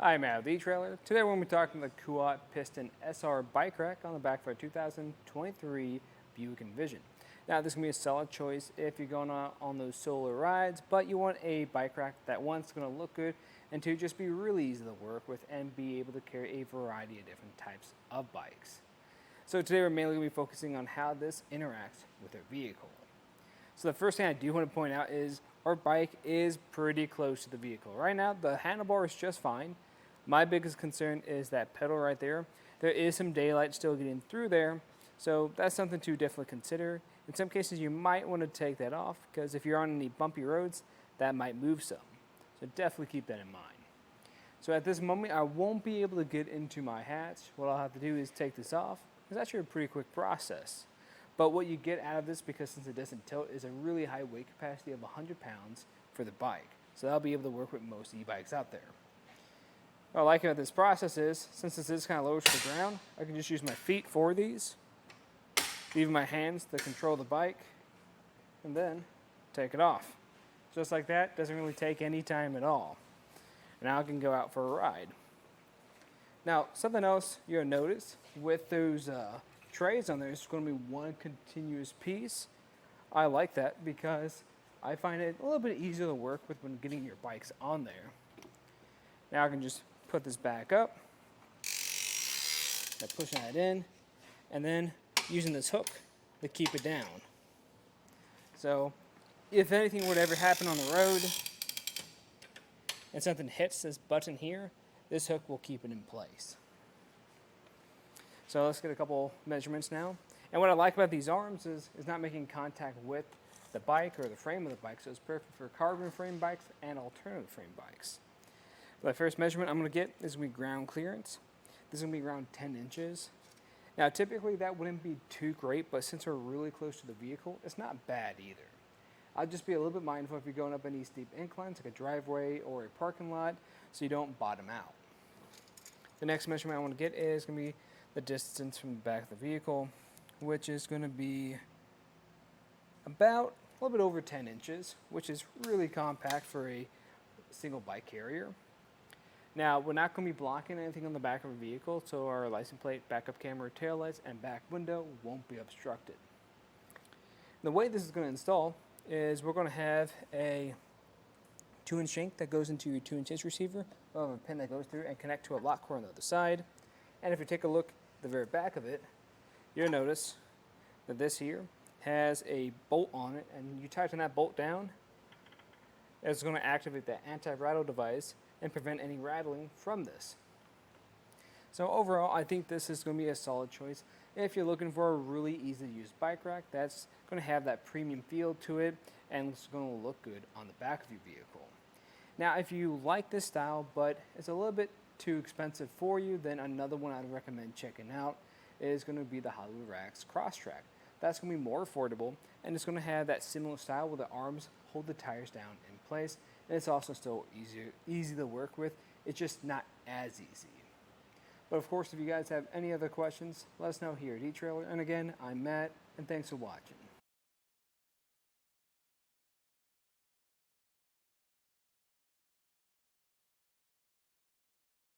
Hi, I'm Matt with etrailer. Today we're going to be talking the Kuat Piston SR bike rack on the back of our 2023 Buick Envision. Now this is going to be a solid choice if you're going on those solo rides, but you want a bike rack that one's going to look good and two, just be really easy to work with and be able to carry a variety of different types of bikes. So today we're mainly going to be focusing on how this interacts with our vehicle. So the first thing I do want to point out is our bike is pretty close to the vehicle. Right now the handlebar is just fine. My biggest concern is that pedal right there. There is some daylight still getting through there, so that's something to definitely consider. In some cases you might want to take that off because if you're on any bumpy roads, that might move some. So definitely keep that in mind. So at this moment I won't be able to get into my hatch. What I'll have to do is take this off. It's actually a pretty quick process. But what you get out of this, because since it doesn't tilt, is a really high weight capacity of 100 pounds for the bike. So that'll be able to work with most e-bikes out there. What I like about this process is, since this is kind of low to the ground, I can just use my feet for these, leaving my hands to control the bike, and then take it off. Just like that, doesn't really take any time at all. And now I can go out for a ride. Now, something else you'll notice with those trays on there, it's going to be one continuous piece. I like that because I find it a little bit easier to work with when getting your bikes on there. Now I can just put this back up, by pushing that in, and then using this hook to keep it down. So if anything would ever happen on the road and something hits this button here, this hook will keep it in place. So let's get a couple measurements now. And what I like about these arms is not making contact with the bike or the frame of the bike, so it's perfect for carbon frame bikes and alternative frame bikes. The first measurement I'm going to get is going to be ground clearance. This is going to be around 10 inches. Now typically that wouldn't be too great, but since we're really close to the vehicle, it's not bad either. I'll just be a little bit mindful if you're going up any steep inclines, like a driveway or a parking lot, so you don't bottom out. The next measurement I want to get is going to be the distance from the back of the vehicle, which is going to be about a little bit over 10 inches, which is really compact for a single bike carrier. Now, we're not going to be blocking anything on the back of a vehicle, so our license plate, backup camera, taillights, and back window won't be obstructed. The way this is going to install is we're going to have a 2-inch shank that goes into your 2-inch hitch receiver. We'll have a pin that goes through and connect to a lock core on the other side. And if you take a look at the very back of it, you'll notice that this here has a bolt on it, and you tighten that bolt down, it's going to activate that anti-rattle device and prevent any rattling from this. So overall, I think this is going to be a solid choice if you're looking for a really easy to use bike rack that's going to have that premium feel to it and it's going to look good on the back of your vehicle. Now, if you like this style but it's a little bit too expensive for you, then another one I'd recommend checking out is going to be the Hollywood Racks Cross Track. That's going to be more affordable, and it's going to have that similar style where the arms hold the tires down in place, and it's also still easy to work with. It's just not as easy. But of course, if you guys have any other questions, let us know here at etrailer. And again, I'm Matt, and thanks for watching.